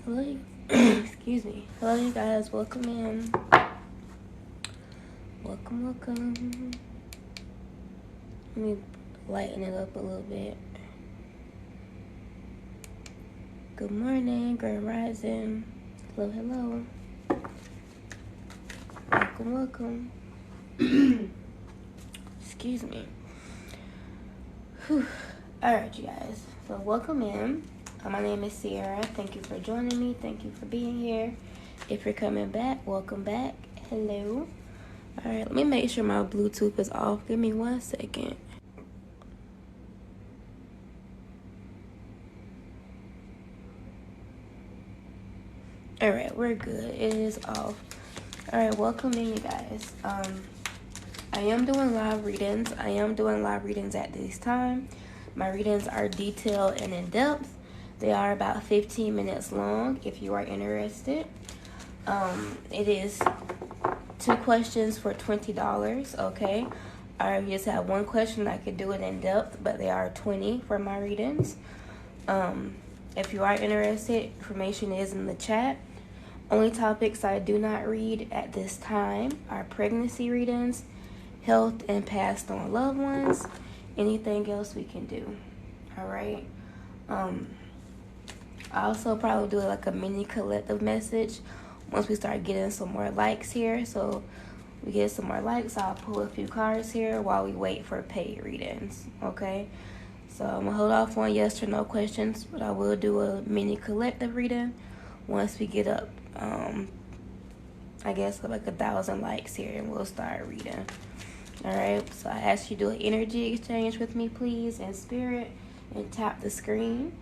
Hello, excuse me. Hello, you guys. Welcome in. Welcome. Let me lighten it up a little bit. Good morning, Grand Rising. Hello. Welcome. Excuse me. Whew. All right, you guys. So welcome in. My name is Sierra. Thank you for joining me. Thank you for being here. If you're coming back, welcome back. Hello. All right, let me make sure my Bluetooth is off. Give me 1 second. All right, we're good. It is off. All right, welcome in, you guys. I am doing live readings. At this time. My readings are detailed and in depth. They are about 15 minutes long if you are interested. It is 2 questions for $20, okay? I just have 1 question. I could do it in depth, but they are $20 for my readings. If you are interested, information is in the chat. Only topics I do not read at this time are pregnancy readings, health, and passed on loved ones. Anything else we can do. All right. I also probably do like a mini collective message once we start getting some more likes here. So we get some more likes, I'll pull a few cards here while we wait for paid readings. Okay. So I'm gonna hold off on yes or no questions, but I will do a mini collective reading once we get up. I guess like 1,000 likes here, and we'll start reading. All right, so I ask you to do an energy exchange with me, please, in spirit, and tap the screen,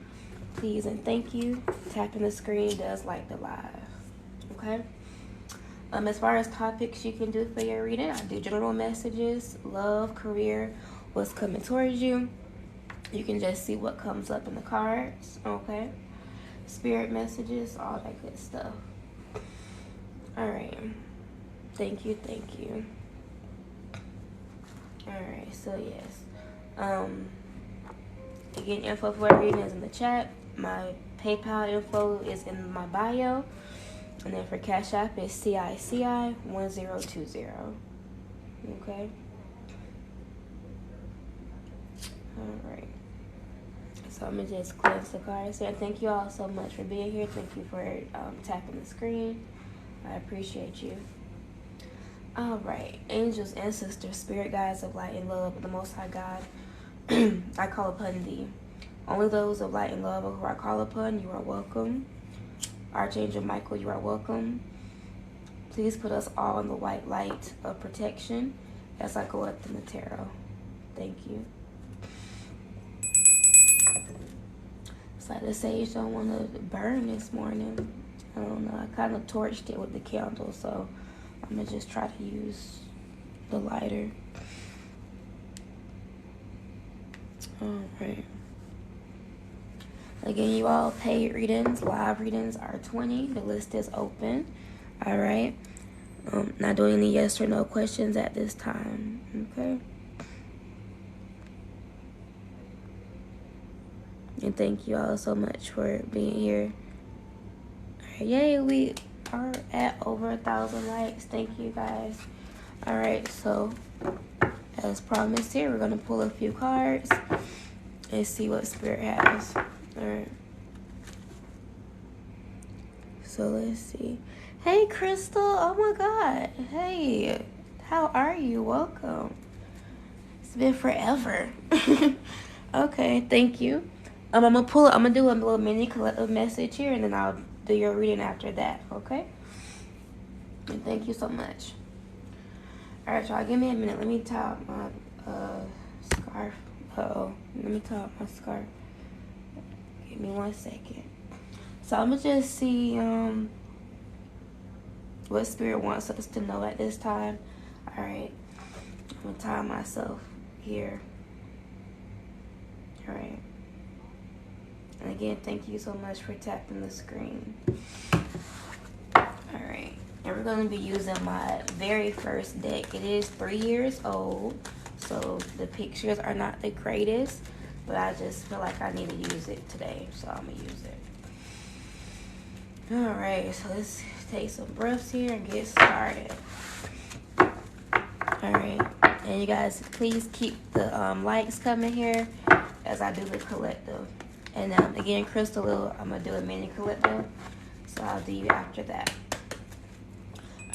please, and thank you. Tapping the screen does like the live, okay? As far as topics you can do for your reading, I do general messages, love, career, what's coming towards you. You can just see what comes up in the cards, okay? Spirit messages, all that good stuff. All right, thank you. All right, so yes. Again, info for reading is in the chat. My PayPal info is in my bio. And then for Cash App, it's CICI1020. Okay? All right. So I'm going to just cleanse the cards here. Thank you all so much for being here. Thank you for tapping the screen. I appreciate you. All right. Angels, ancestors, spirit guides of light and love of the Most High God, I call upon thee. Only those of light and love who I call upon, you are welcome. Archangel Michael, you are welcome. Please put us all in the white light of protection as I go up in the tarot. Thank you. It's like the sage don't want to burn this morning. I don't know. I kind of torched it with the candle, so I'm going to just try to use the lighter. All right. Again, you all paid readings, live readings are $20. The list is open. All right. Not doing any yes or no questions at this time. Okay. And thank you all so much for being here. All right, yay, we are at over 1,000 likes. Thank you guys. All right, so as promised here, we're gonna pull a few cards and see what Spirit has. All right. So let's see. Hey, Crystal. Oh my God. Hey, how are you? Welcome. It's been forever. Okay, thank you. I'm gonna do a little mini collective message here, and then I'll do your reading after that. Okay. And thank you so much. All right, y'all. Give me a minute. Let me tie up my scarf. Let me tie up my scarf. Give me 1 second. So I'm gonna just see what Spirit wants us to know at this time. All right, I'm gonna tie myself here. All right. And again, thank you so much for tapping the screen. All right, and we're gonna be using my very first deck. It is 3 years old, so the pictures are not the greatest, but I just feel like I need to use it today, so I'm gonna use it. All right, so let's take some breaths here and get started. All right, and you guys, please keep the likes coming here as I do the collective. And again, Crystal, I'm gonna do a mini collective, so I'll do you after that.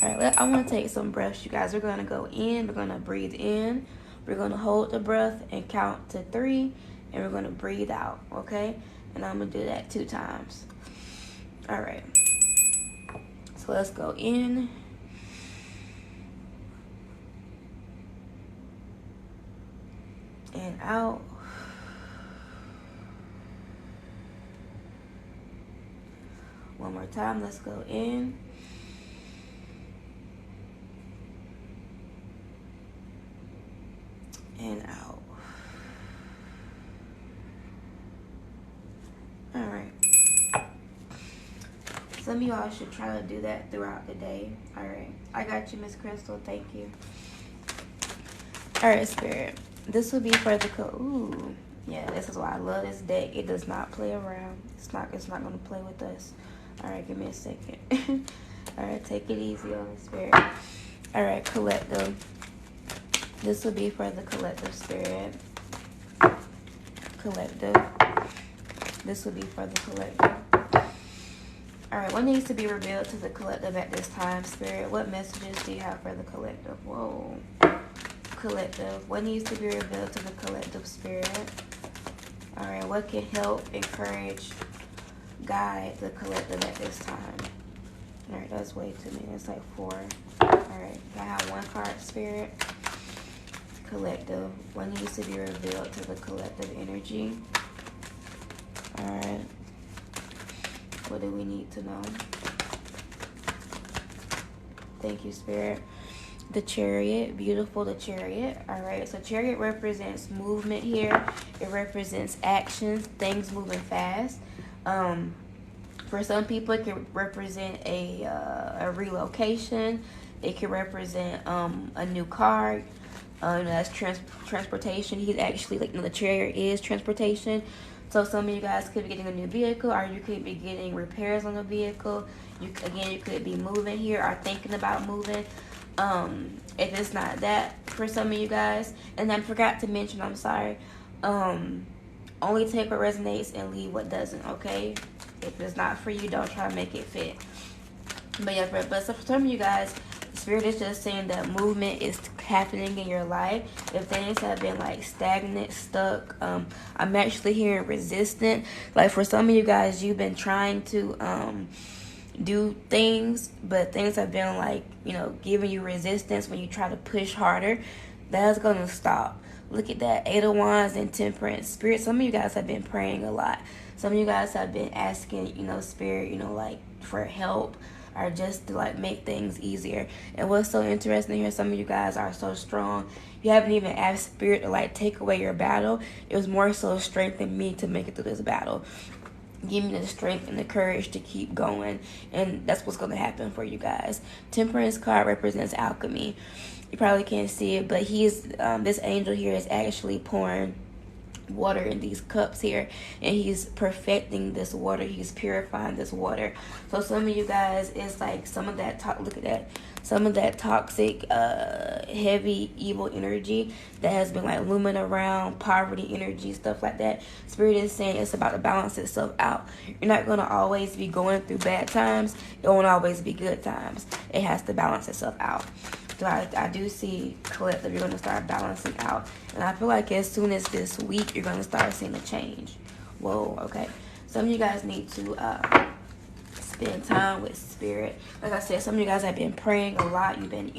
All right, I want to take some breaths, you guys. We're gonna go in. We're gonna breathe in. We're gonna hold the breath and count to 3, and we're gonna breathe out. Okay, and I'm gonna do that 2 times. All right. So let's go in. And out. One more time. Let's go in. And out. All right. Some of y'all should try to do that throughout the day. All right. I got you, Miss Crystal. Thank you. All right, Spirit. This will be for the ooh. Yeah, this is why I love this deck. It does not play around. It's not going to play with us. All right, give me a second. All right, take it easy on the Spirit. All right, collective. This will be for the collective, Spirit. Collective. This will be for the collective. All right, what needs to be revealed to the collective at this time, Spirit? What messages do you have for the collective? Whoa. Collective. What needs to be revealed to the collective, Spirit? All right, what can help, encourage, guide the collective at this time? All right, that's way too many. That's like 4. All right, I have 1 card, Spirit. Collective. What needs to be revealed to the collective energy? All right. What do we need to know? Thank you, Spirit. The Chariot. Beautiful, the Chariot. All right, so Chariot represents movement here. It represents actions, things moving fast. For some people, it can represent a relocation. It can represent a new car. That's transportation. He's actually, like, the Chariot is transportation. So some of you guys could be getting a new vehicle, or you could be getting repairs on a vehicle. You could be moving here or thinking about moving. If it's not that for some of you guys, and I forgot to mention, I'm sorry, only take what resonates and leave what doesn't, okay? If it's not for you, don't try to make it fit. But yeah, but for some of you guys, Spirit is just saying that movement is happening in your life. If things have been like stagnant, stuck, I'm actually hearing resistant. Like for some of you guys, you've been trying to do things, but things have been like, giving you resistance when you try to push harder. That's gonna stop. Look at that, 8 of Wands and Temperance. Spirit, some of you guys have been praying a lot. Some of you guys have been asking, Spirit, like for help, or just to like make things easier. And what's so interesting here, some of you guys are so strong. You haven't even asked Spirit to like take away your battle. It was more so strengthen me to make it through this battle. Give me the strength and the courage to keep going. And that's what's going to happen for you guys. Temperance card represents alchemy. You probably can't see it, but this angel here is actually pouring water in these cups here, and he's perfecting this water. He's purifying this water. So some of you guys, it's like some of that look at that, some of that toxic heavy evil energy that has been like looming around, poverty energy, stuff like that. Spirit is saying it's about to balance itself out. You're not going to always be going through bad times. It won't always be good times. It has to balance itself out. So I do see, collective, you're going to start balancing out. And I feel like as soon as this week, you're going to start seeing a change. Whoa, okay. Some of you guys need to spend time with Spirit. Like I said, some of you guys have been praying a lot. You've been,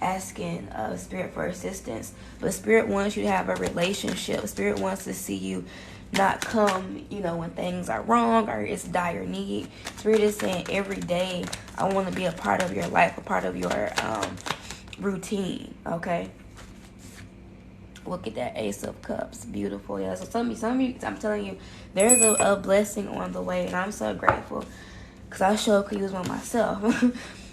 asking Spirit for assistance. But Spirit wants you to have a relationship. Spirit wants to see you not come, when things are wrong or it's dire need. Spirit is saying every day, I want to be a part of your life, a part of your routine, okay? Look at that Ace of Cups. Beautiful. Yeah, so some of you, I'm telling you, there's a blessing on the way, and I'm so grateful because I sure could use one myself.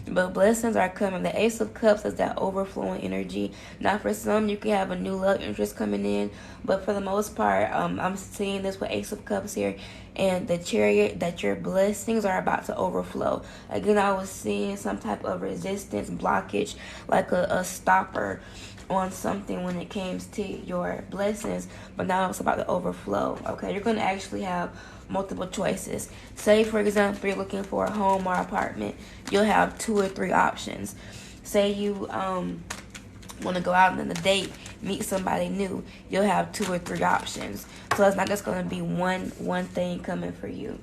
But blessings are coming. The Ace of Cups is that overflowing energy. Now, for some, you can have a new love interest coming in, but for the most part, I'm seeing this with Ace of Cups here, and the Chariot, that your blessings are about to overflow. Again, I was seeing some type of resistance, blockage, like a stopper on something when it came to your blessings, but now it's about to overflow. Okay, you're going to actually have multiple choices. Say, for example, you're looking for a home or apartment, you'll have 2 or 3 options. Say you want to go out on a date, meet somebody new, you'll have 2 or 3 options. So it's not just going to be one thing coming for you.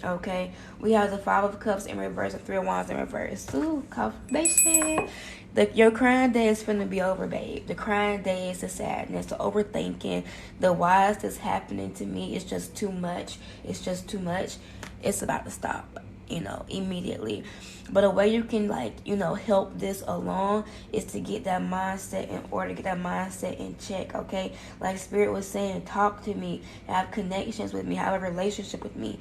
Okay, we have the 5 of Cups in reverse and 3 of Wands in reverse. Ooh, confirmation. Your crying day is finna be over, babe. The crying day is the sadness, the overthinking, the why is this happening to me? It's just too much. It's just too much. It's about to stop, immediately. But a way you can, help this along is to get that mindset in order, get that mindset in check, okay? Like Spirit was saying, talk to me, have connections with me, have a relationship with me.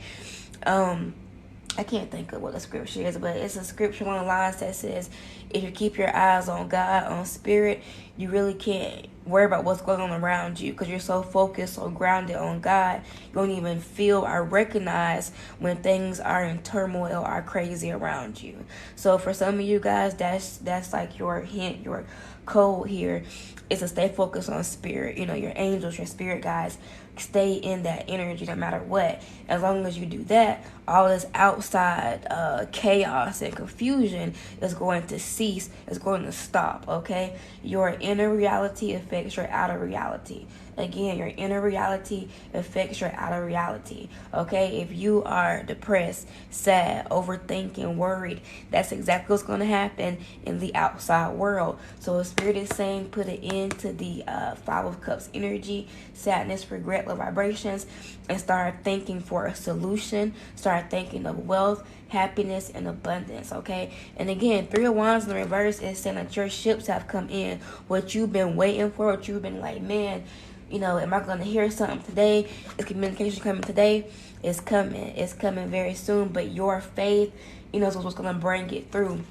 I can't think of what the scripture is, but it's a scripture on the lines that says, if you keep your eyes on God, on Spirit, you really can't worry about what's going on around you, because you're so focused or grounded on God, you don't even feel or recognize when things are in turmoil or crazy around you. So for some of you guys, that's like your hint, your code here is to stay focused on Spirit. Your angels, your spirit guides, stay in that energy no matter what. As long as you do that, all this outside chaos and confusion is going to cease, is going to stop, okay? Your inner reality affects your outer reality. Again, your inner reality affects your outer reality, okay? If you are depressed, sad, overthinking, worried, that's exactly what's going to happen in the outside world. So Spirit is saying put it into the 5 of Cups energy, sadness, regret, low vibrations, and start thinking for a solution. Start thinking of wealth, happiness, and abundance, okay? And again, 3 of Wands in the reverse is saying that your ships have come in. What you've been waiting for, what you've been like, man, am I going to hear something today? Is communication coming today? It's coming. It's coming very soon. But your faith, is what's going to bring it through.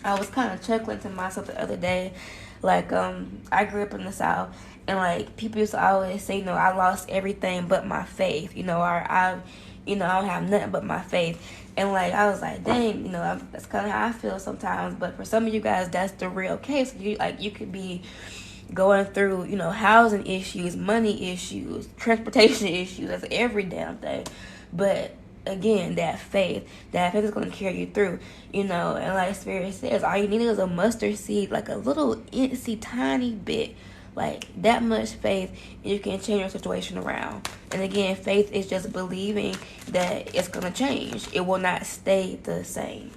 I was kind of chuckling to myself the other day. I grew up in the South. And, people used to always say, I lost everything but my faith. Or I don't have nothing but my faith. And, I was like, dang, that's kind of how I feel sometimes. But for some of you guys, that's the real case. You could be going through, housing issues, money issues, transportation issues. That's every damn thing. But again, that faith is going to carry you through, and like Spirit says, all you need is a mustard seed, like a little incy tiny bit, like that much faith, and you can change your situation around. And again, faith is just believing that it's going to change. It will not stay the same.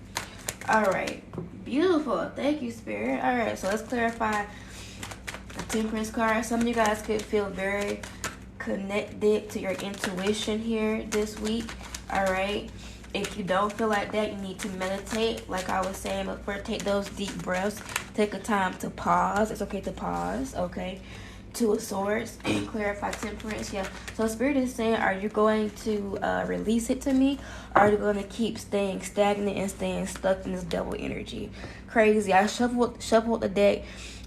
All right. Beautiful. Thank you, Spirit. All right. So let's clarify the Temperance card. Some of you guys could feel very connected to your intuition here this week. All right. If you don't feel like that, you need to meditate. Like I was saying before, take those deep breaths. Take a time to pause. It's okay to pause. Okay. 2 of Swords and clarify Temperance. Yeah. So Spirit is saying, are you going to release it to me? Or are you going to keep staying stagnant and staying stuck in this double energy? Crazy. I shuffled the deck.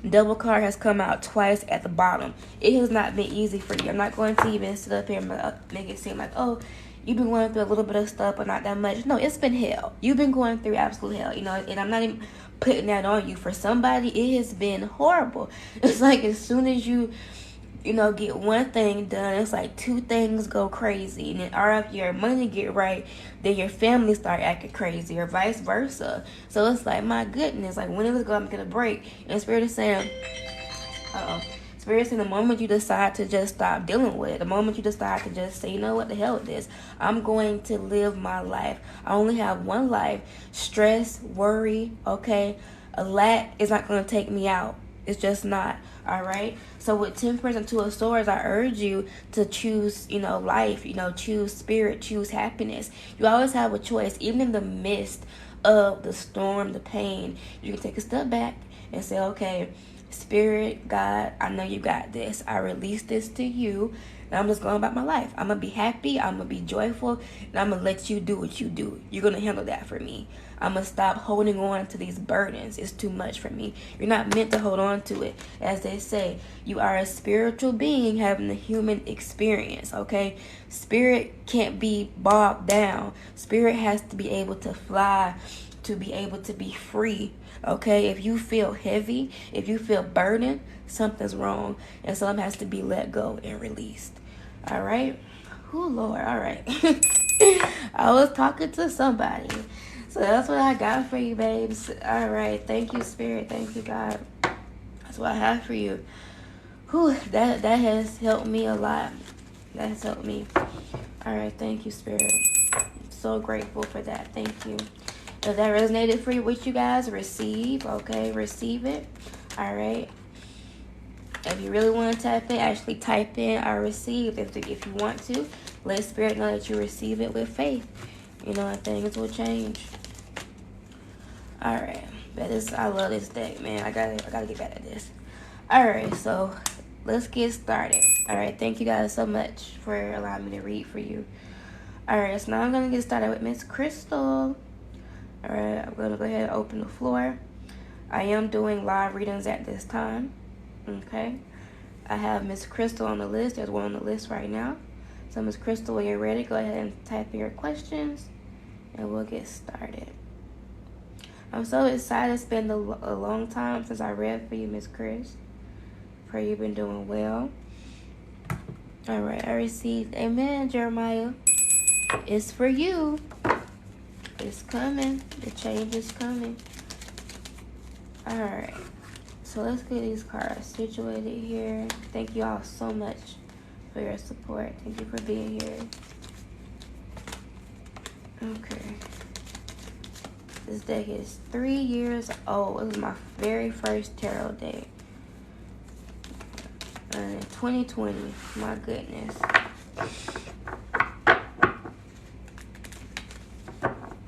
Double card has come out twice at the bottom. It has not been easy for you. I'm not going to even sit up here and make it seem like, oh, you've been going through a little bit of stuff, but not that much. No, it's been hell. You've been going through absolute hell, and I'm not even putting that on you. For somebody, it has been horrible. It's like as soon as you get one thing done, it's like 2 things go crazy. And then if your money get right, then your family start acting crazy, or vice versa. So it's like, my goodness, like when is it going to get a break? And Spirit is saying, Spirit is saying, the moment you decide to just stop dealing with it, the moment you decide to just say, what the hell with this? I'm going to live my life. I only have one life. Stress, worry, okay? A lack is not going to take me out. It's just not. All right. So with Temperance and 2 of Swords, I urge you to choose, life, choose Spirit, choose happiness. You always have a choice. Even in the midst of the storm, the pain, you can take a step back and say, okay, Spirit, God, I know you got this. I release this to you. And I'm just going about my life. I'm going to be happy. I'm going to be joyful. And I'm going to let you do what you do. You're going to handle that for me. I'm going to stop holding on to these burdens. It's too much for me. You're not meant to hold on to it. As they say, you are a spiritual being having a human experience, okay? Spirit can't be bogged down. Spirit has to be able to fly, to be able to be free, okay? If you feel heavy, if you feel burdened, something's wrong. And something has to be let go and released. All right? Oh, Lord. All right. I was talking to somebody. So that's what I got for you, babes. All right. Thank you, Spirit. Thank you, God. That's what I have for you. Whew, that has helped me a lot. That has helped me. All right. Thank you, Spirit. I'm so grateful for that. Thank you. If that resonated for you, with you guys, receive. Okay. Receive it. All right. If you really want to tap in, actually type in I receive. If you want to, let Spirit know that you receive it with faith. You know, and things will change. Alright. I love this deck, man. I gotta get better at this. Alright, so let's get started. Alright, thank you guys so much for allowing me to read for you. Alright, so now I'm gonna get started with Miss Crystal. Alright, I'm gonna go ahead and open the floor. I am doing live readings at this time. Okay. I have Miss Crystal on the list. There's one on the list right now. So Miss Crystal, when you're ready, go ahead and type in your questions and we'll get started. I'm so excited. It's been a long time since I read for you, Miss Chris. Pray you've been doing well. All right, I received. Amen, Jeremiah. It's for you. It's coming. The change is coming. All right. So let's get these cards situated here. Thank you all so much for your support. Thank you for being here. Okay. This deck is 3 years old. It was my very first tarot deck. In 2020. My goodness.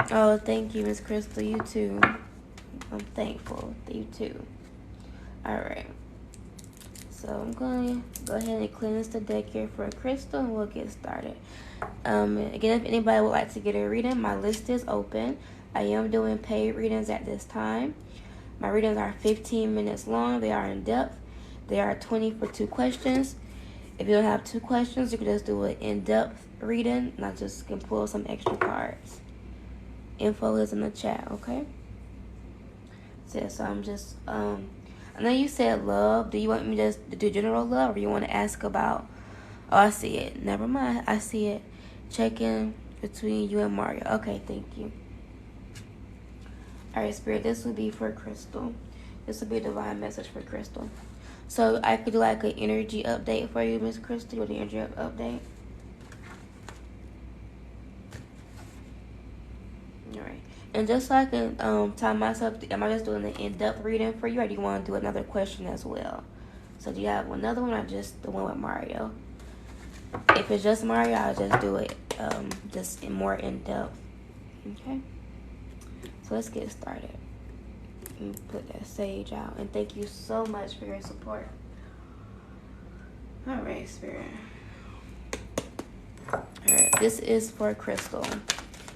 Oh, thank you, Miss Crystal. You too. I'm thankful. You too. Alright. So I'm going to go ahead and cleanse the deck here for Crystal and we'll get started. Again, if anybody would like to get a reading, my list is open. I am doing paid readings at this time. My readings are 15 minutes long. They are in depth. They are 20 for 2 questions. If you don't have 2 questions, you can just do an in-depth reading and I just can pull some extra cards. Info is in the chat, okay? So I'm just, I know you said love. Do you want me just to do general love or you want to ask about, oh, I see it. Never mind. I see it. Check-in between you and Mario. Okay, thank you. All right, Spirit, this will be for Crystal. This will be a divine message for Crystal. So I could do like an energy update for you, Miss Crystal. You want the energy update? All right. And just so I can time myself, am I just doing an in-depth reading for you or do you want to do another question as well? So do you have another one or just the one with Mario? If it's just Mario, I'll just do it just more in-depth. Okay? So let's get started. And put that sage out. And thank you so much for your support. All right, Spirit. All right, this is for Crystal.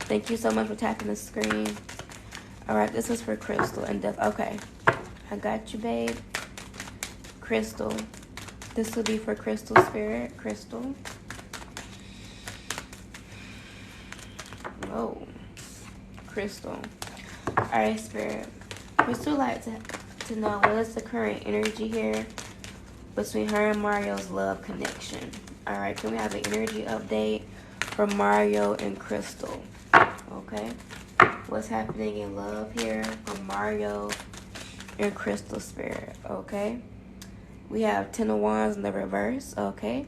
Thank you so much for tapping the screen. All right, this is for Crystal and depth. Okay, I got you, babe. Crystal. This will be for Crystal, Spirit. Crystal. Oh, Crystal. All right, Spirit. Crystal would like to know what is the current energy here between her and Mario's love connection. All right, can we have an energy update for Mario and Crystal? Okay, what's happening in love here for Mario and Crystal, Spirit? Okay, we have 10 of Wands in the reverse. Okay,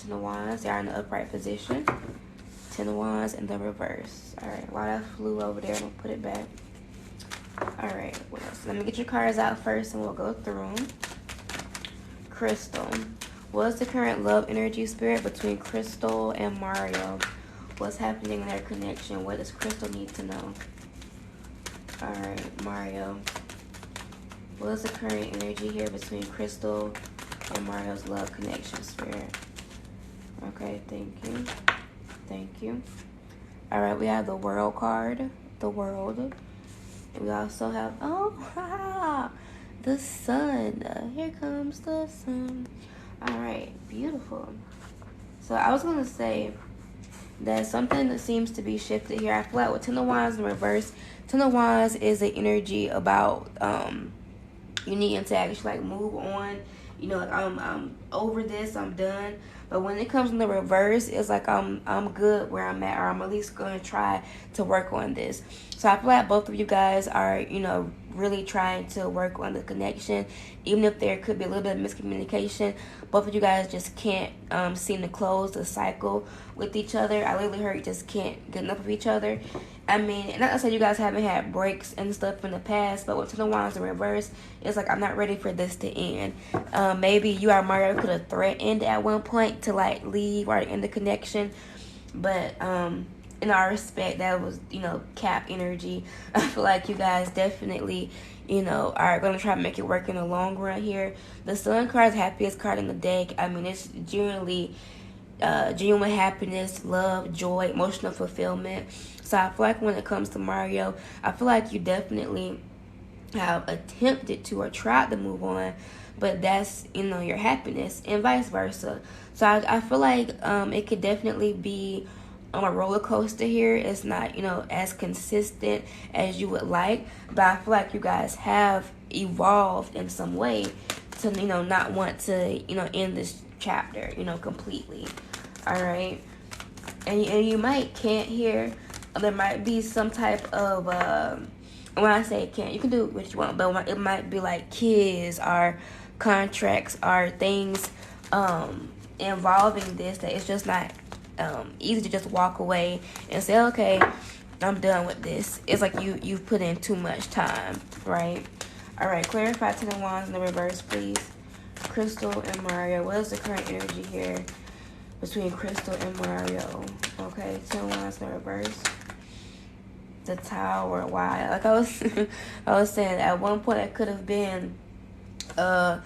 10 of Wands, they are in the upright position. 10 of Wands in the reverse. All right, while that flew over there, I'm gonna put it back. All right, what else? Let me get your cards out first and we'll go through them. Crystal, what's the current love energy, Spirit, between Crystal and Mario? What's happening in their connection? What does Crystal need to know? All right, Mario, what is the current energy here between Crystal and Mario's love connection, Spirit? Okay, thank you. Thank you. All right, we have the World card. The World. And we also have, oh, the Sun. Here comes the Sun. All right, beautiful. So I was going to say that something that seems to be shifted here. I feel like with Ten of Wands in reverse, Ten of Wands is the energy about you needing to actually like move on. You know, like I'm over this, I'm done. But when it comes in the reverse, it's like I'm good where I'm at, or I'm at least gonna try to work on this. So I feel like both of you guys are, you know, really trying to work on the connection, even if there could be a little bit of miscommunication. Both of you guys just can't seem to close the cycle with each other. I literally heard you just can't get enough of each other. I mean, not to say you guys haven't had breaks and stuff in the past, but with Ten of Wands in reverse, it's like I'm not ready for this to end. Maybe you or Mario could have threatened at one point to like leave or end the connection, but in our respect, that was, you know, cap energy. I feel like you guys definitely, you know, are going to try to make it work in the long run here. The Sun card is happiest card in the deck. I mean, it's genuine happiness, love, joy, emotional fulfillment. So I feel like when it comes to Mario, I feel like you definitely have attempted to or tried to move on, but that's, you know, your happiness, and vice versa. So I feel like it could definitely be a roller coaster here. It's not, you know, as consistent as you would like, but I feel like you guys have evolved in some way to, you know, not want to, you know, end this chapter, you know, completely. All right, and you might can't hear. There might be some type of when I say can't, you can do what you want, but it might be like kids or contracts or things involving this, that it's just not easy to just walk away and say, okay, I'm done with this. It's like you've put in too much time, right? All right, clarify Ten of Wands in the reverse, please. Crystal and Mario, what is the current energy here between Crystal and Mario? Okay, Ten of Wands in the reverse. The Tower. Why? Like I was saying, at one point it could have been a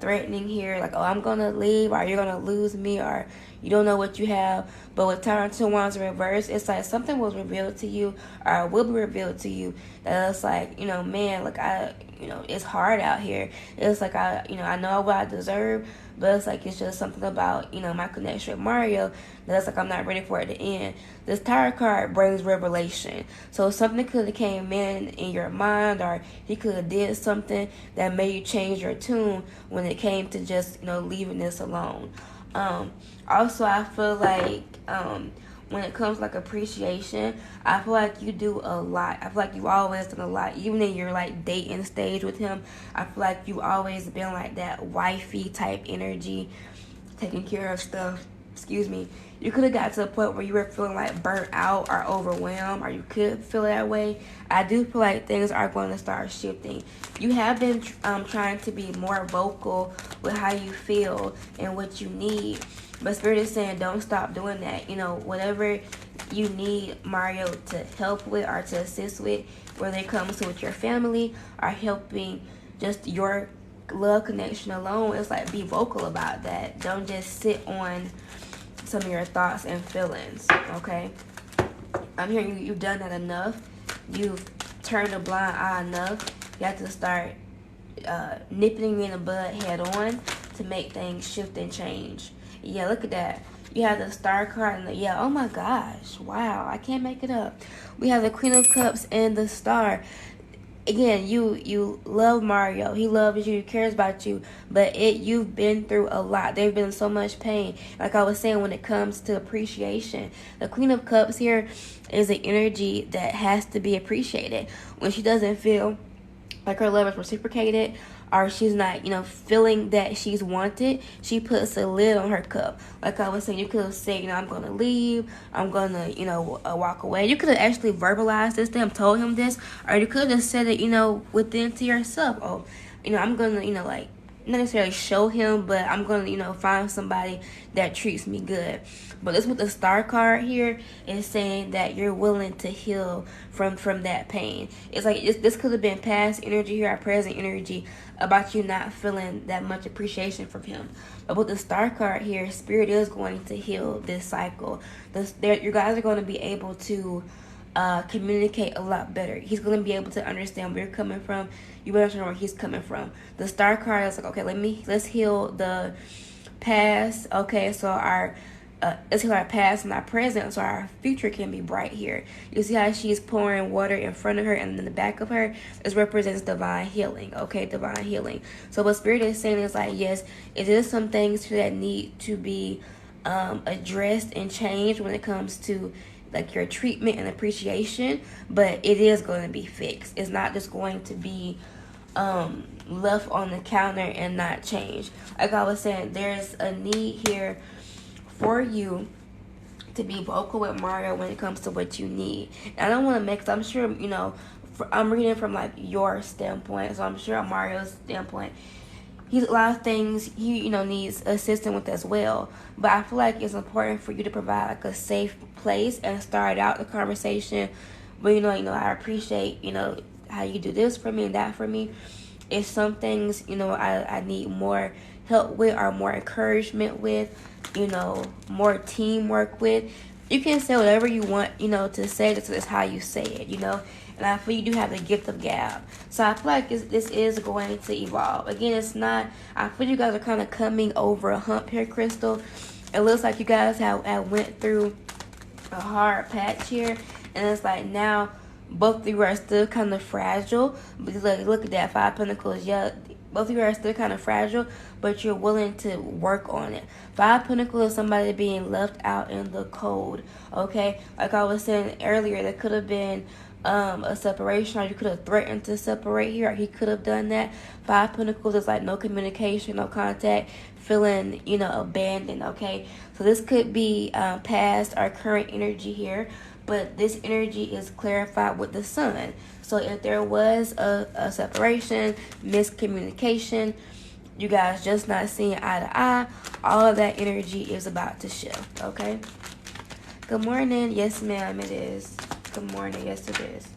threatening here, like, oh, I'm gonna leave, or you're gonna lose me, or you don't know what you have. But with Tower and Ten of Wands in reverse, it's like something was revealed to you, or will be revealed to you, that it's like, you know, man, like it's hard out here. It's like I know what I deserve, but it's like it's just something about, you know, my connection with Mario that's like I'm not ready for it to end. This Tower card brings revelation. So something could have came in your mind, or he could have did something that made you change your tune when it came to just, you know, leaving this alone. Also, I feel like when it comes to like appreciation, I feel like you do a lot. I feel like you've always done a lot, even in your like dating stage with him. I feel like you've always been like that wifey type energy, taking care of stuff. Excuse me. You could have got to a point where you were feeling like burnt out or overwhelmed, or you could feel that way. I do feel like things are going to start shifting. You have been trying to be more vocal with how you feel and what you need. But Spirit is saying don't stop doing that. You know, whatever you need Mario to help with or to assist with, whether it comes to with your family or helping just your love connection alone, it's like be vocal about that. Don't just sit on some of your thoughts and feelings, okay? I'm hearing you've done that enough. You've turned a blind eye enough. You have to start nipping me in the bud head on to make things shift and change. Yeah, look at that. You have the Star card and oh my gosh, wow, I can't make it up. We have the Queen of Cups and the Star. Again, you love Mario. He loves you. He cares about you. But you've been through a lot. There's been so much pain. Like I was saying, when it comes to appreciation, the Queen of Cups here is an energy that has to be appreciated. When she doesn't feel like her love is reciprocated, or she's not, you know, feeling that she's wanted, she puts a lid on her cup. Like I was saying, you could have said, you know, I'm going to leave, I'm going to, you know, walk away. You could have actually verbalized this to him, told him this, or you could have just said it, you know, within to yourself. Oh, you know, I'm going to, you know, like, not necessarily show him, but I'm gonna, you know, find somebody that treats me good. But this with the star card here is saying that you're willing to heal from that pain. It's like this could have been past energy here, our present energy, about you not feeling that much appreciation from him. But with the star card here, Spirit is going to heal this cycle. You guys are going to be able to communicate a lot better. He's going to be able to understand where you're coming from. You better understand where he's coming from. The star card is like, okay, let's heal the past. Okay, so let's heal our past and our present, so our future can be bright here. You see how she's pouring water in front of her, and then the back of her, this represents divine healing. Okay, divine healing. So what Spirit is saying is like, yes, it is some things that need to be addressed and changed when it comes to like your treatment and appreciation, but it is going to be fixed. It's not just going to be left on the counter and not changed. Like I was saying, there's a need here for you to be vocal with Mario when it comes to what you need. And I don't want to make, I'm sure, you know, I'm reading from like your standpoint, so I'm sure on Mario's standpoint, a lot of things he, you know, needs assistance with as well. But I feel like it's important for you to provide like a safe place and start out the conversation. But you know, I appreciate, you know, how you do this for me and that for me. If some things, you know, I need more help with or more encouragement with, you know, more teamwork with, you can say whatever you want, you know, to say. This is how you say it, you know. And I feel you do have the gift of gab. So I feel like this is going to evolve. Again, it's not, I feel you guys are kind of coming over a hump here, Crystal. It looks like you guys have went through a hard patch here. And it's like now both of you are still kind of fragile. But look at that, 5 Pentacles. Yeah, both of you are still kind of fragile, but you're willing to work on it. 5 Pentacles is somebody being left out in the cold, okay? Like I was saying earlier, there could have been a separation, or you could have threatened to separate here, or he could have done that. 5 Pentacles is like no communication, no contact, feeling, you know, abandoned, okay? So this could be past or current energy here, but this energy is clarified with the Sun. So if there was a separation, miscommunication, you guys just not seeing eye to eye, all of that energy is about to shift, okay? Good morning. Yes, ma'am, it is. Good morning. Yes, it is.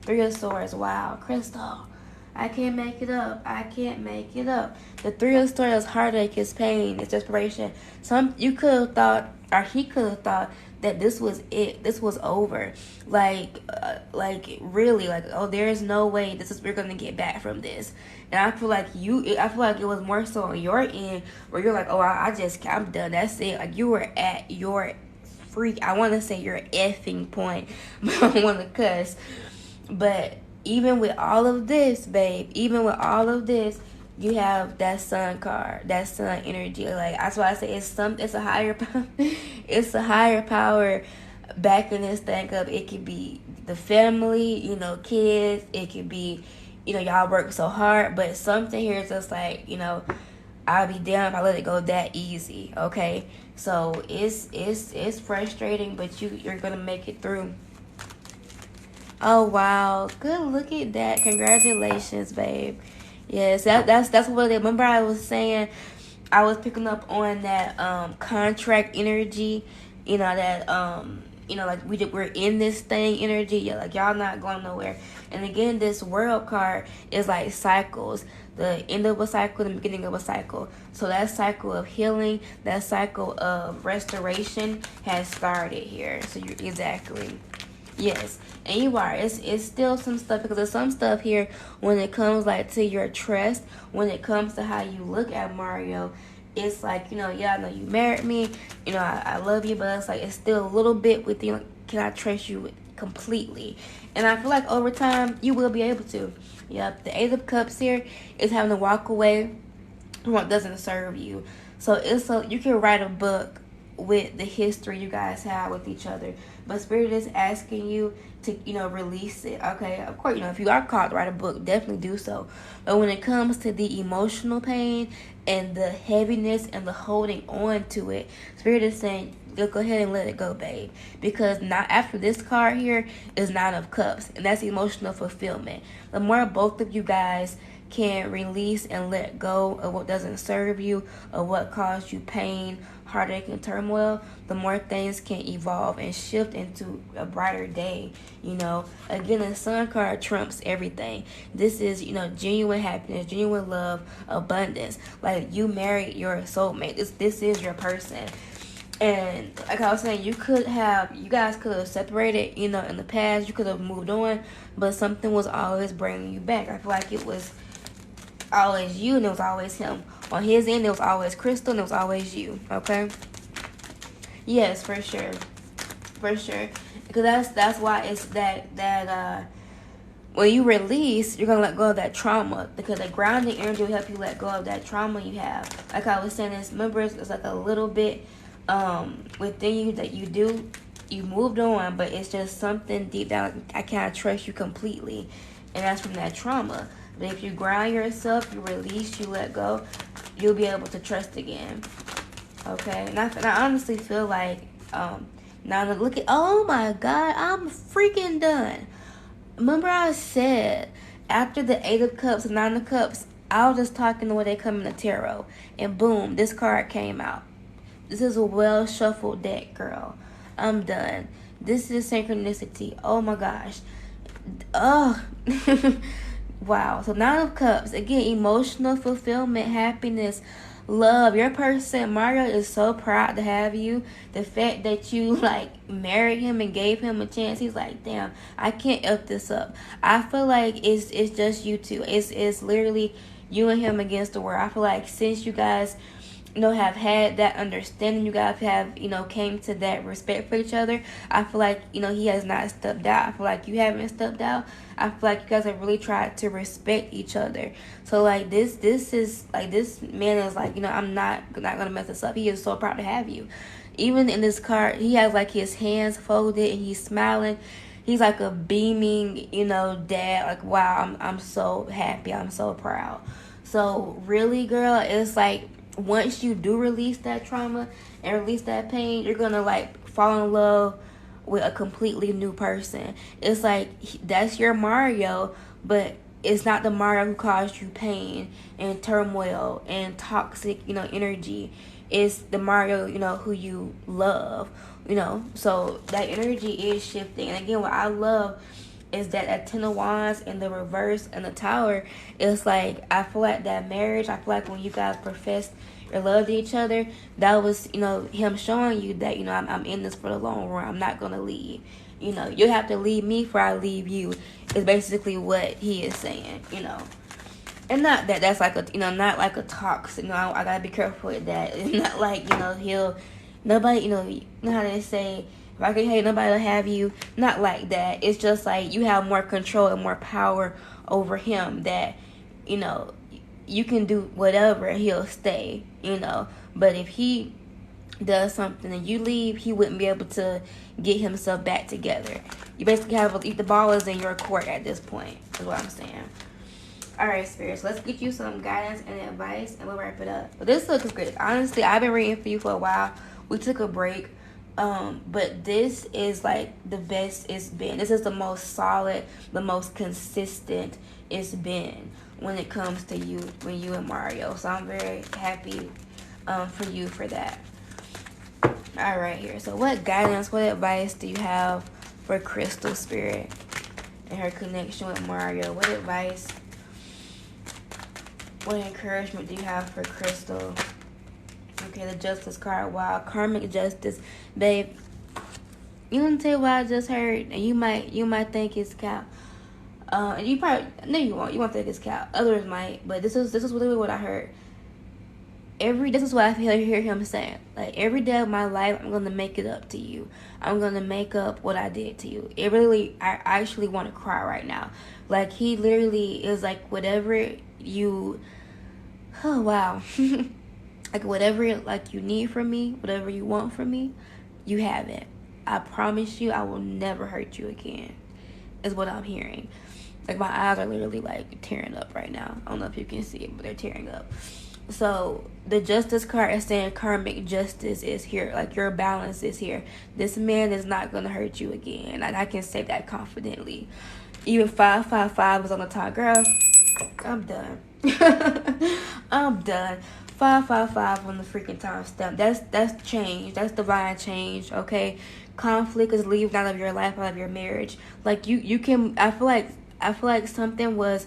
3 of Swords. Wow. Crystal, I can't make it up. I can't make it up. The 3 of Swords is heartache, is pain, it's desperation. You could have thought, or he could have thought, that this was it. This was over. Like really, like, oh, there's no way we're gonna get back from this. And I feel like it was more so on your end where you're like, oh, I'm done. That's it. Like you were at your I want to say your effing point, but I don't want to cuss. But even with all of this, babe, you have that Sun card, that Sun energy. Like that's why I say it's a higher it's a higher power backing this thing up. It could be the family, you know, kids. It could be, you know, y'all work so hard, but something here is just like, you know, I'll be damned if I let it go that easy, okay? So it's frustrating, but you're gonna make it through. Oh wow, good look at that. Congratulations, babe. Yes, that's what I remember. I was saying I was picking up on that contract energy, you know, that you know, like we're in this thing energy. Yeah, like y'all not going nowhere. And again, this World card is like cycles. The end of a cycle, the beginning of a cycle. So that cycle of healing, that cycle of restoration has started here. So you exactly. Yes, and you are. It's still some stuff, because there's some stuff here when it comes like to your trust, when it comes to how you look at Mario. It's like, you know, yeah, I know you married me, you know, I love you, but it's like it's still a little bit with you. Like, can I trust you completely? And I feel like over time you will be able to. Yep, the 8 of Cups here is having to walk away from what doesn't serve you. So you can write a book with the history you guys have with each other, but Spirit is asking you to, you know, release it. Okay, of course, you know, if you are called to write a book, definitely do so. But when it comes to the emotional pain and the heaviness and the holding on to it, Spirit is saying, go ahead and let it go, babe. Because not after this card here is 9 of Cups, and that's emotional fulfillment. The more both of you guys can release and let go of what doesn't serve you, or what caused you pain, heartache, and turmoil, the more things can evolve and shift into a brighter day. Again, the Sun card trumps everything. This is, genuine happiness, genuine love, abundance. Like, you married your soulmate. This is your person. And like I was saying, you guys could have separated, in the past. You could have moved on, but something was always bringing you back. I feel like it was always you, and it was always him. On his end, it was always Crystal, and it was always you. Okay? Yes, for sure, because that's why it's that when you release, you're gonna let go of that trauma, because the grounding energy will help you let go of that trauma you have. Like I was saying, it's like a little bit within you that you moved on, but it's just something deep down. I can't trust you completely, and that's from that trauma. But if you ground yourself, you release, you let go, you'll be able to trust again. Okay, and I honestly feel like now look at, oh my God, I'm freaking done. Remember I said after the 8 of Cups and 9 of Cups, I was just talking the way they come in the tarot, and boom, this card came out. This is a well shuffled deck, girl. I'm done. This is synchronicity. Oh my gosh. Oh. Wow. So 9 of Cups. Again, emotional fulfillment, happiness, love. Your person, Mario, is so proud to have you. The fact that you married him and gave him a chance, he's like, damn, I can't F this up. I feel like it's just you two. It's literally you and him against the world. I feel like since you guys have had that understanding, you guys have, came to that respect for each other, I feel like, he has not stepped out. I feel like you haven't stepped out. I feel like you guys have really tried to respect each other. So, this is, this man is I'm not gonna mess this up. He is so proud to have you. Even in this card, he has, his hands folded, and he's smiling. He's like a beaming, dad. Wow, I'm so happy. I'm so proud. So, really, girl, it's once you do release that trauma and release that pain, you're gonna fall in love with a completely new person. It's that's your Mario, but it's not the Mario who caused you pain and turmoil and toxic, energy. It's the Mario, who you love, So that energy is shifting. And again, what I love is that 10 of Wands and the reverse and the Tower is I feel like that marriage, I feel like when you guys professed your love to each other, that was, him showing you that, I'm in this for the long run. I'm not going to leave. You have to leave me before I leave you, is basically what he is saying, And not that that's not like a toxic, I got to be careful with that. It's not nobody, you know how they say, if I can hate, nobody will have you. Not like that. It's just you have more control and more power over him, that, you can do whatever and he'll stay, But if he does something and you leave, he wouldn't be able to get himself back together. You basically the ball is in your court at this point, is what I'm saying. Alright, spirits, let's get you some guidance and advice, and we'll wrap it up. But this looks great. Honestly, I've been reading for you for a while. We took a break. But this is the best it's been. This is the most solid, the most consistent it's been when it comes to you, when you and Mario. So I'm very happy for you for that. All right, here. So what guidance, what advice do you have for Crystal Spirit and her connection with Mario? What advice, what encouragement do you have for Crystal? Okay, the Justice card. Wow, karmic justice, babe. You want to tell what I just heard, and you might think it's cap. And you probably you won't think it's cap. Others might, but this is literally what I heard. This is what I hear him saying. Every day of my life, I'm gonna make it up to you. I'm gonna make up what I did to you. I actually want to cry right now. He literally is whatever you. Oh wow. Whatever you need from me, whatever you want from me, you have it. I promise you, I will never hurt you again, is what I'm hearing. My eyes are literally tearing up right now. I don't know if you can see it, but they're tearing up. So the Justice card is saying karmic justice is here. Your balance is here. This man is not going to hurt you again. And I can say that confidently. Even 555 is on the top. Girl, I'm done. I'm done. 555 on the freaking timestamp. That's change. That's divine change. Okay, conflict is leaving out of your life, out of your marriage. Like you can. I feel like something was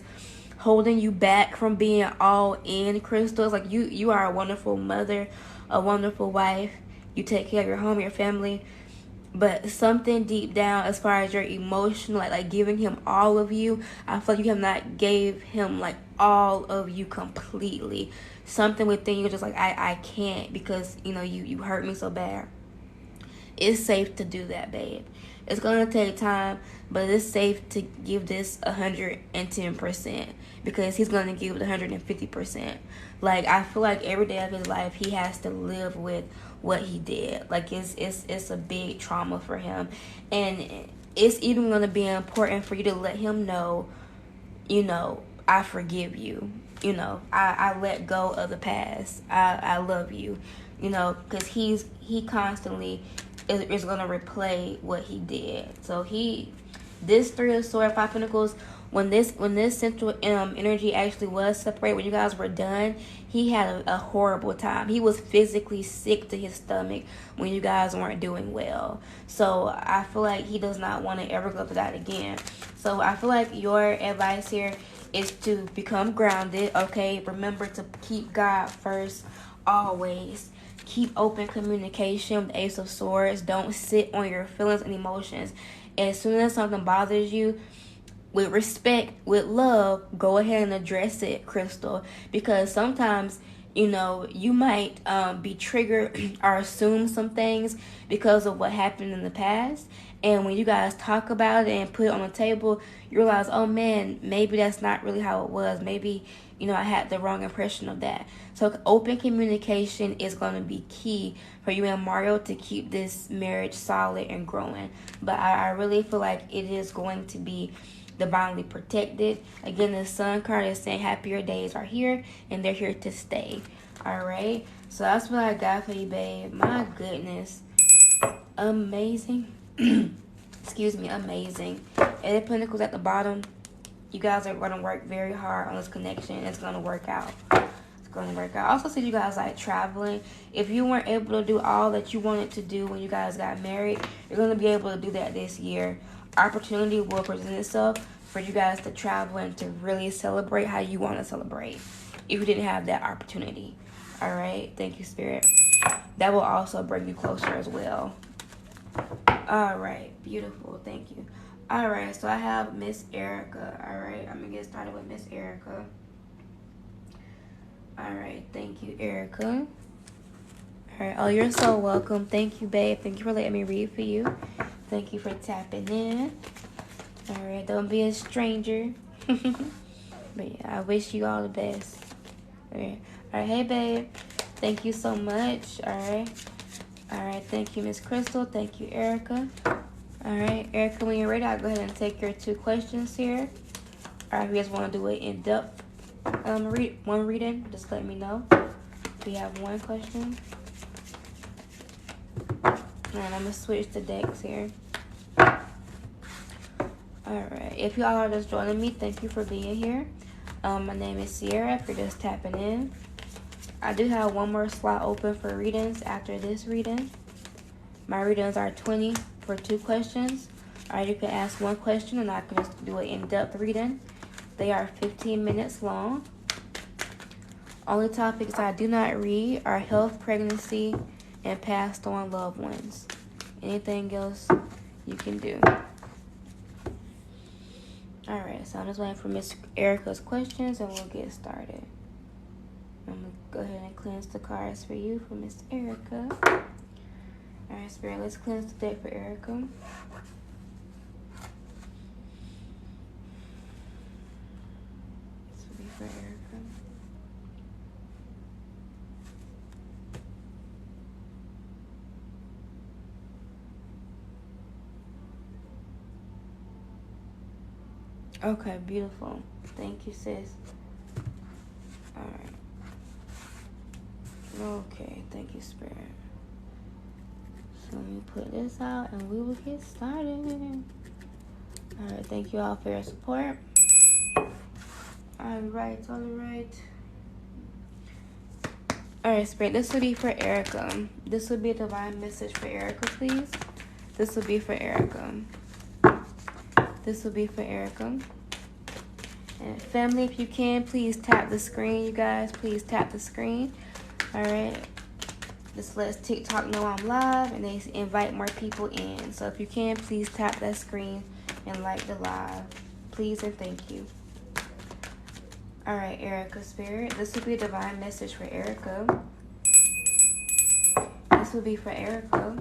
holding you back from being all in, Crystal. It's like you are a wonderful mother, a wonderful wife. You take care of your home, your family, but something deep down as far as your emotional, like giving him all of you, I feel like you have not gave him like all of you completely. Something within you just like I can't, because you hurt me so bad. It's safe to do that, babe. It's gonna take time, but it's safe to give this 110%, because he's gonna give it 150%. Like, I feel like every day of his life he has to live with what he did. Like, it's a big trauma for him, and it's even gonna be important for you to let him know, I forgive you. I let go of the past. I love you. Because he constantly is going to replay what he did. So this Three of Swords, Five Pentacles, when this central energy actually was separated, when you guys were done, he had a horrible time. He was physically sick to his stomach when you guys weren't doing well. So I feel like he does not want to ever go through that again. So I feel like your advice here is to become grounded, okay? Remember to keep God first always. Keep open communication with the Ace of Swords. Don't sit on your feelings and emotions. As soon as something bothers you, with respect, with love, go ahead and address it, Crystal. Because sometimes, you might be triggered or assume some things because of what happened in the past. And when you guys talk about it and put it on the table, you realize, oh man, maybe that's not really how it was. Maybe, I had the wrong impression of that. So open communication is going to be key for you and Mario to keep this marriage solid and growing. But I really feel like it is going to be divinely protected. Again, the Sun card is saying happier days are here and they're here to stay. All right, so that's what I got for you, babe. My goodness, amazing. Excuse me, amazing. Eight of Pentacles at the bottom. You guys are going to work very hard on this connection. It's going to work out. It's going to work out. I also see you guys like traveling. If you weren't able to do all that you wanted to do when you guys got married, you're going to be able to do that this year. Opportunity will present itself for you guys to travel and to really celebrate how you want to celebrate if you didn't have that opportunity. All right, thank you, Spirit. That will also bring you closer as well. All right, beautiful. Thank you. All right, so I have Miss Erica. All right, I'm gonna get started with Miss Erica. All right, thank you, Erica. All right, oh, you're so welcome. Thank you, babe. Thank you for letting me read for you. Thank you for tapping in. All right, don't be a stranger. But yeah, I wish you all the best. All right, hey, babe. Thank you so much. All right, thank you, Miss Crystal. Thank you, Erica. All right, Erica, when you're ready, I'll go ahead and take your 2 questions here. All right, if you guys want to do it in depth, one reading, just let me know. We have 1 question. And I'm gonna switch the decks here. Alright, if you all are just joining me, thank you for being here. My name is Sierra, if you're just tapping in. I do have 1 more slot open for readings after this reading. My readings are 20 for 2 questions. Alright, you can ask 1 question and I can just do an in-depth reading. They are 15 minutes long. Only topics I do not read are health, pregnancy, and passed on loved ones. Anything else you can do. Alright, so I'm just waiting for Miss Erica's questions and we'll get started. I'm going to go ahead and cleanse the cards for you for Miss Erica. Alright, Spirit, let's cleanse the deck for Erica. This will be for Erica. Okay, beautiful. Thank you, sis. Alright. Okay, thank you, Spirit. So let me put this out and we will get started. Alright, thank you all for your support. Alright. Alright, Spirit, this will be for Erica. This will be a divine message for Erica, please. This will be for Erica. This will be for Erica. And family, if you can, please tap the screen, you guys. Please tap the screen. Alright. This lets TikTok know I'm live and they invite more people in. So if you can, please tap that screen and like the live. Please and thank you. Alright, Erica Spirit. This will be a divine message for Erica. This will be for Erica.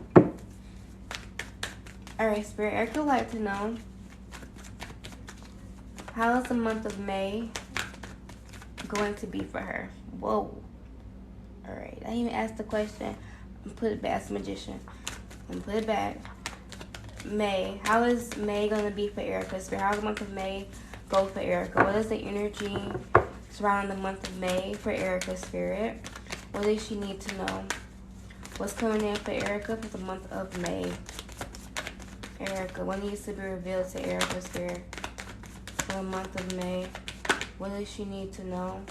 Alright, Spirit. Erica would like to know, how is the month of May going to be for her? Whoa. Alright, I didn't even ask the question. I'm put it back as a magician. I'm put it back. May. How is May going to be for Erica? Spirit, how does the month of May go for Erica? What is the energy surrounding the month of May for Erica, Spirit? What does she need to know? What's coming in for Erica for the month of May? Erica, what needs to be revealed to Erica, Spirit, for the month of May? What does she need to know?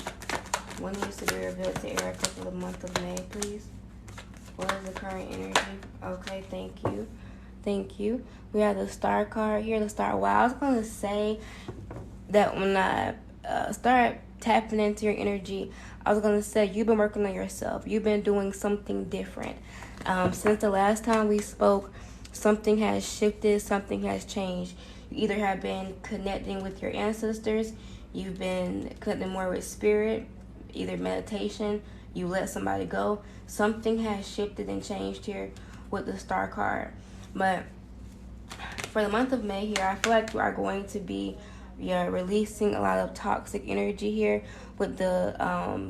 What needs to be revealed to Erica for the month of May, please? What is the current energy? Okay, thank you. Thank you. We have the star card here, the star. Wow, I was going to say that when I start tapping into your energy, I was going to say you've been working on yourself. You've been doing something different. Since the last time we spoke, something has shifted, something has changed. You either have been connecting with your ancestors, you've been connecting more with spirit, either meditation, you let somebody go. Something has shifted and changed here with the star card. But for the month of May here, I feel like you are going to be releasing a lot of toxic energy here with the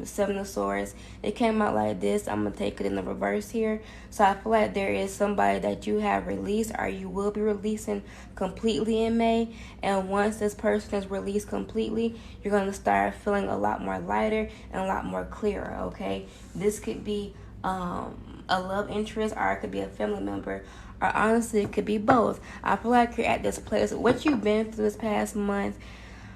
Seven of Swords. It came out like this. I'm going to take it in the reverse here. So I feel like there is somebody that you have released or you will be releasing completely in May. And once this person is released completely, you're going to start feeling a lot more lighter and a lot more clearer, okay? This could be a love interest, or it could be a family member, or honestly, it could be both. I feel like you're at this place. What you've been through this past month,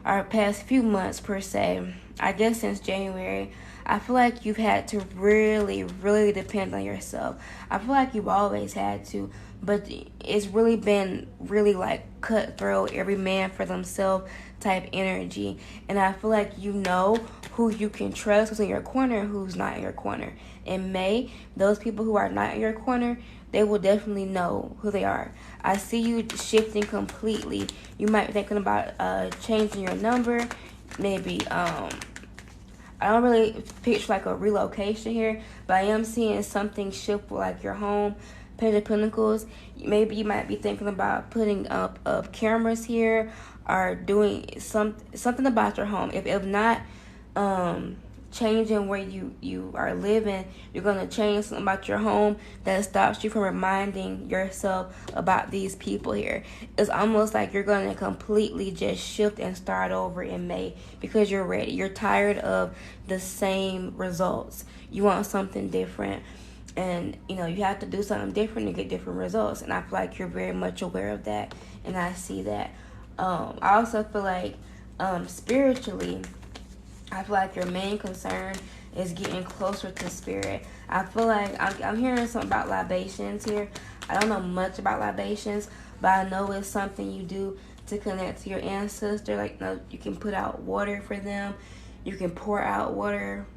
or past few months per se, I guess since January, I feel like you've had to really, really depend on yourself. I feel like you've always had to, but it's really been really like cutthroat, every man for themselves type energy. And I feel like you know who you can trust, who's in your corner, who's not in your corner. In May, those people who are not in your corner, they will definitely know who they are. I see you shifting completely. You might be thinking about changing your number. Maybe, I don't really picture like a relocation here, but I am seeing something shift with like your home. Page of Pentacles. Maybe you might be thinking about putting up cameras here, or doing something about your home. If not, changing where you are living, you're going to change something about your home that stops you from reminding yourself about these people here. It's almost like you're going to completely just shift and start over in May because you're ready. You're tired of the same results. You want something different, and you have to do something different to get different results. And I feel like you're very much aware of that, and I see that. I also feel like spiritually, I feel like your main concern is getting closer to spirit. I feel like I'm hearing something about libations here. I don't know much about libations, but I know it's something you do to connect to your ancestor. Like, you can put out water for them. You can pour out water,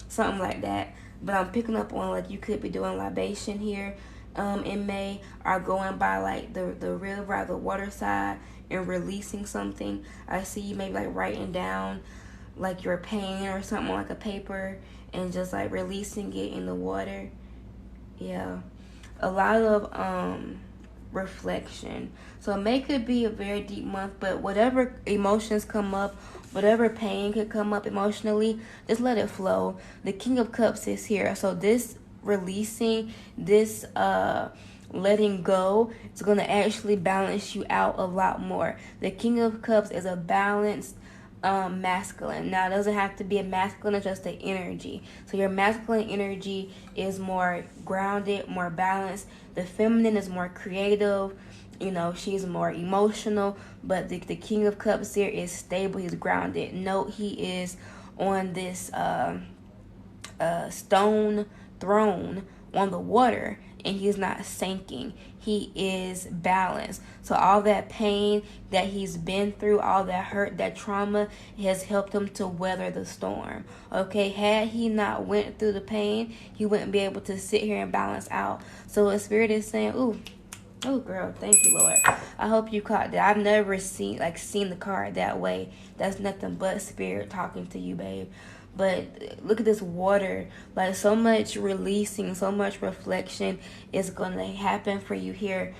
something like that. But I'm picking up on like you could be doing libation here in May, or going by like the river or the water side and releasing something. I see you maybe like writing down like your pain or something on like a paper and just like releasing it in the water. Yeah, a lot of reflection. So May could be a very deep month, but whatever emotions come up, whatever pain could come up emotionally, just let it flow. The King of Cups is here, so this releasing, this letting go, is going to actually balance you out a lot more. The King of Cups is a balanced masculine. Now, it doesn't have to be a masculine, it's just the energy. So your masculine energy is more grounded, more balanced. The feminine is more creative, You know, she's more emotional, but the King of Cups here is stable. He's grounded. Note he is on this stone throne on the water, and he's not sinking. He is balanced. So all that pain that he's been through, all that hurt, that trauma, has helped him to weather the storm. Okay, had he not went through the pain, he wouldn't be able to sit here and balance out. So the Spirit is saying, ooh, oh girl, thank you, Lord. I hope you caught that. I've never seen the card that way. That's nothing but Spirit talking to you, babe. But look at this water. Like, so much releasing, so much reflection is going to happen for you here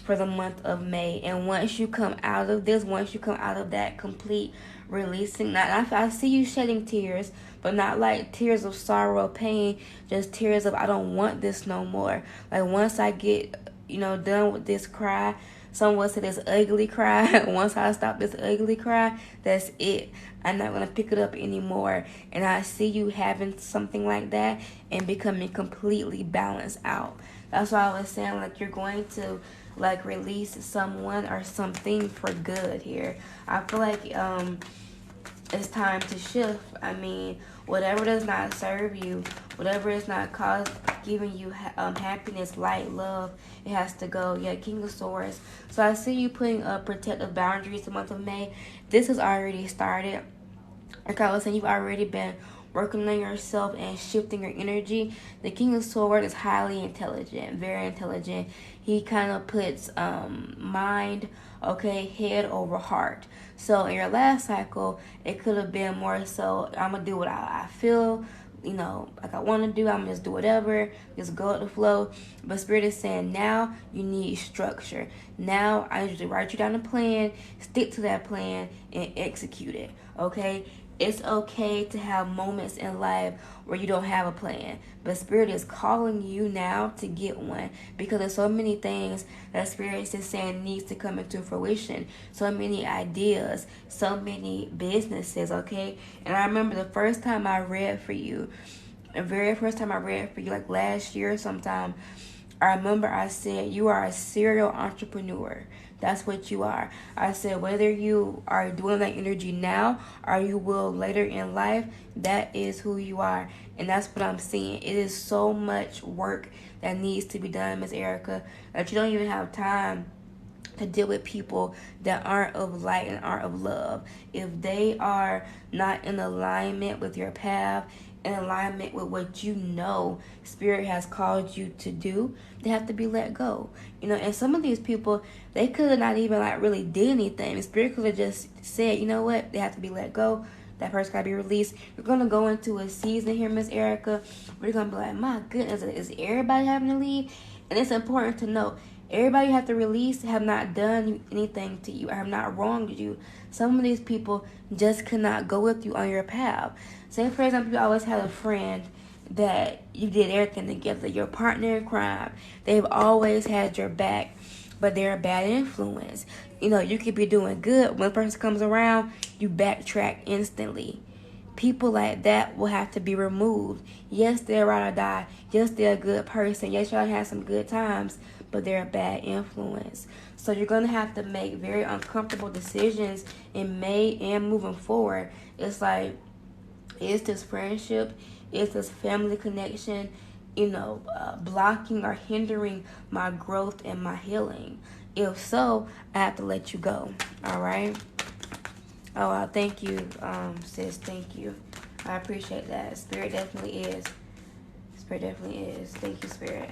for the month of May. And once you come out of this, once you come out of that complete releasing, I see you shedding tears, but not like tears of sorrow, pain, just tears of I don't want this no more. Like, once I get, done with this cry, someone said this ugly cry. Once I stop this ugly cry, that's it. I'm not going to pick it up anymore. And I see you having something like that and becoming completely balanced out. That's why I was saying, like, you're going to, like, release someone or something for good here. I feel like it's time to shift. I mean, whatever does not serve you, whatever is not giving you happiness, light, love, it has to go. Yeah, King of Swords. So I see you putting up protective boundaries the month of May. This has already started. Like I was saying, you've already been working on yourself and shifting your energy. The King of Swords is highly intelligent, very intelligent. He kind of puts mind, head over heart. So in your last cycle, it could have been more so, I'm going to do what I feel, like I want to do. I'm going to just do whatever, just go with the flow. But Spirit is saying now you need structure. Now I need you to write you down a plan, stick to that plan, and execute it, okay? It's okay to have moments in life where you don't have a plan, but Spirit is calling you now to get one, because there's so many things that Spirit is saying needs to come into fruition. So many ideas, so many businesses, okay? And I remember the first time I read for you, like last year sometime, I remember I said, you are a serial entrepreneur. That's what you are. I said, whether you are doing that energy now or you will later in life, that is who you are. And that's what I'm seeing. It is so much work that needs to be done, Miss Erica, that you don't even have time to deal with people that aren't of light and aren't of love. If they are not in alignment with your path, in alignment with what Spirit has called you to do, they have to be let go. And some of these people, they could have not even really did anything. Spirit could have just said, you know what, they have to be let go. That person got to be released. You're going to go into a season here, Miss Erica, where you're going to be like, my goodness, is everybody having to leave? And it's important to know, everybody you have to release have not done anything to you or have not wronged you. Some of these people just cannot go with you on your path. Say, for example, you always had a friend that you did everything together, your partner in crime. They've always had your back, but they're a bad influence. You could be doing good. When a person comes around, you backtrack instantly. People like that will have to be removed. Yes, they're ride or die. Yes, they're a good person. Yes, y'all have some good times, but they're a bad influence. So you're going to have to make very uncomfortable decisions in May and moving forward. It's like, is this friendship, is this family connection, blocking or hindering my growth and my healing? If so, I have to let you go. All right? Oh, thank you, sis. Thank you. I appreciate that. Spirit definitely is. Thank you, Spirit.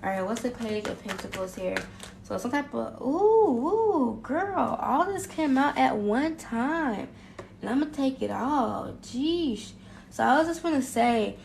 All right, what's the Page of Pentacles here? So some type of, ooh, girl, all this came out at one time. And I'm going to take it all. Jeez. So I was just going to say,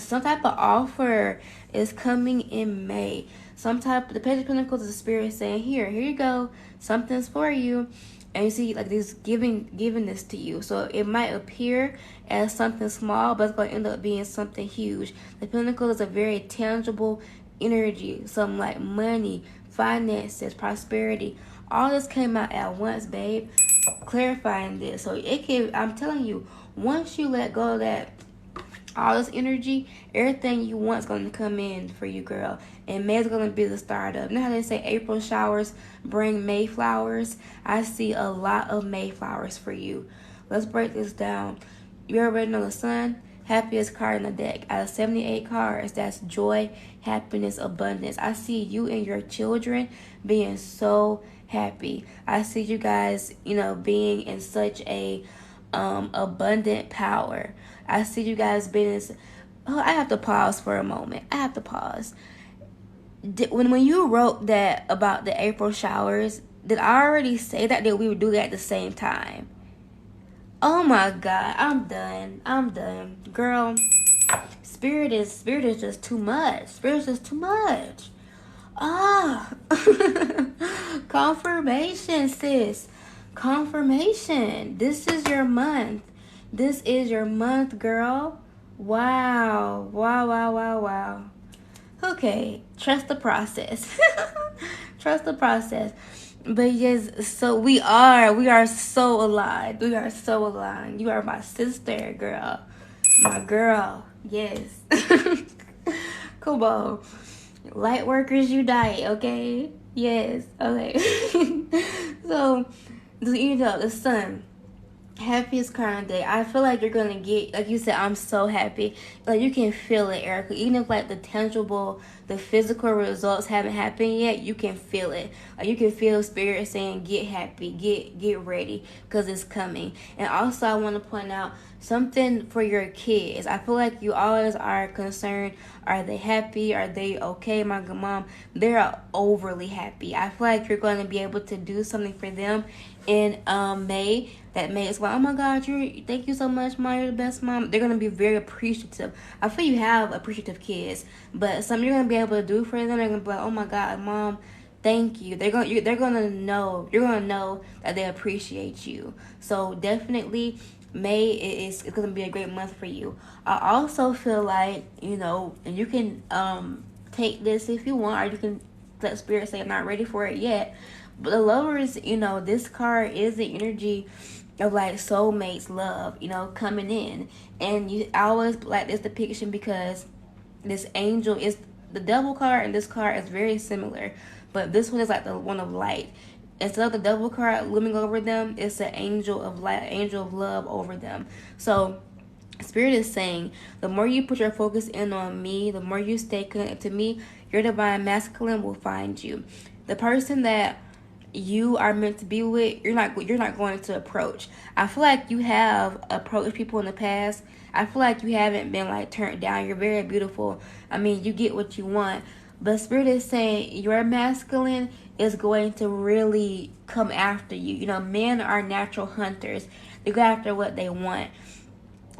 some type of offer is coming in May. The Page of Pentacles is the Spirit saying, here you go. Something's for you. And you see, like, this giving this to you. So it might appear as something small, but it's going to end up being something huge. The Pentacle is a very tangible energy. Something like money, finances, prosperity. All this came out at once, babe. Clarifying this. So I'm telling you, once you let go of that all this energy, everything you want is going to come in for you, girl. And May is going to be the start of. You know how they say April showers bring May flowers? I see a lot of May flowers for you. Let's break this down. You already know the sun, happiest card in the deck. Out of 78 cards, that's joy, happiness, abundance. I see you and your children being so happy. I see you guys, being in such a abundant power. I see you guys being in. Oh, I have to pause for a moment. I have to pause. When you wrote that about the April showers, did I already say that we would do that at the same time? Oh my God, I'm done, girl. Spirit is just too much. Spirit is just too much. Ah, confirmation, sis. Confirmation. This is your month. This is your month, girl. Wow. Wow. Okay, trust the process. Trust the process. But yes, so we are so aligned. We are so aligned. You are my sister, girl. My girl. Yes. Come on. Light workers unite, okay? Yes, okay. So, the sun. Happiest card of the day. I feel like you're gonna get, like you said, I'm so happy. Like you can feel it, Erica. Even if like the physical results haven't happened yet, you can feel it. Like you can feel spirit saying, "Get happy, get ready, because it's coming." And also, I want to point out something for your kids. I feel like you always are concerned. Are they happy? Are they okay? My good mom, they're overly happy. I feel like you're going to be able to do something for them in May. That May is like, oh my God, thank you so much, Mom. You're the best mom. They're gonna be very appreciative. I feel you have appreciative kids, but something you're gonna be able to do for them, they're gonna be like, oh my God, Mom, thank you. They're gonna know. You're gonna know that they appreciate you. So definitely, May is gonna be a great month for you. I also feel like and you can take this if you want, or you can let Spirit say I'm not ready for it yet. But the Lovers, this card is the energy of like soulmates, love, coming in. And I always like this depiction because this angel is the devil card, and this card is very similar, but this one is like the one of light. Instead of the devil card looming over them, it's an angel of light, angel of love over them. So Spirit is saying, the more you put your focus in on me, the more you stay connected to me, your divine masculine will find you. The person that you are meant to be with, you're not going to approach. I feel like you have approached people in the past. I feel like you haven't been like turned down. You're very beautiful. I mean, you get what you want. But Spirit is saying your masculine is going to really come after you. Men are natural hunters. They go after what they want.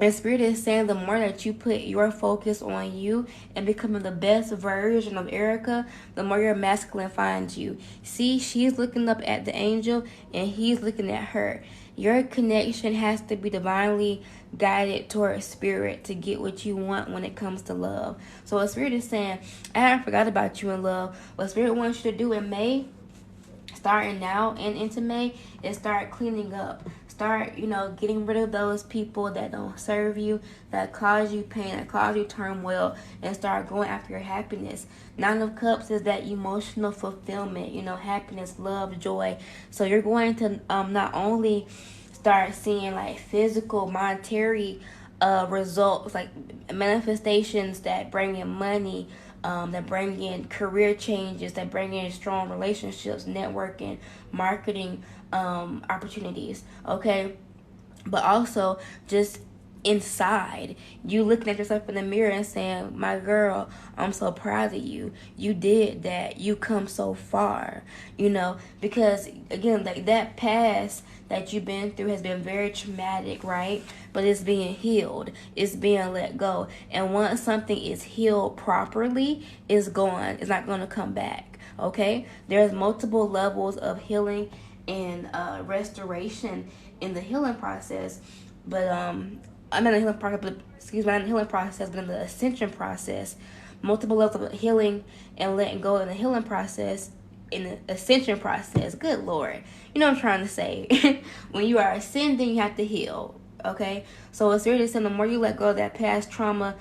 And Spirit is saying the more that you put your focus on you and becoming the best version of Erica, the more your masculine finds you. See, she's looking up at the angel and he's looking at her. Your connection has to be divinely guided towards Spirit to get what you want when it comes to love. So what Spirit is saying, I haven't forgot about you in love. What Spirit wants you to do in May, starting now and into May, is start cleaning up. Start, getting rid of those people that don't serve you, that cause you pain, that cause you turmoil, and start going after your happiness. 9 of Cups is that emotional fulfillment, happiness, love, joy. So you're going to not only start seeing like physical, monetary results, like manifestations that bring in money, that bring in career changes, that bring in strong relationships, networking, marketing opportunities, okay? But also just inside, you looking at yourself in the mirror and saying, my girl, I'm so proud of you. You did that. You come so far, because again, like that past that you've been through has been very traumatic, right? But it's being healed. It's being let go. And once something is healed properly, it's gone. It's not going to come back, okay? There's multiple levels of healing and restoration in the healing process. But I'm in the healing process, but in the ascension process, multiple levels of healing and letting go in the healing process, in the ascension process. Good Lord. You know what I'm trying to say. When you are ascending, you have to heal. okay? So it's seriously, the more you let go of that past trauma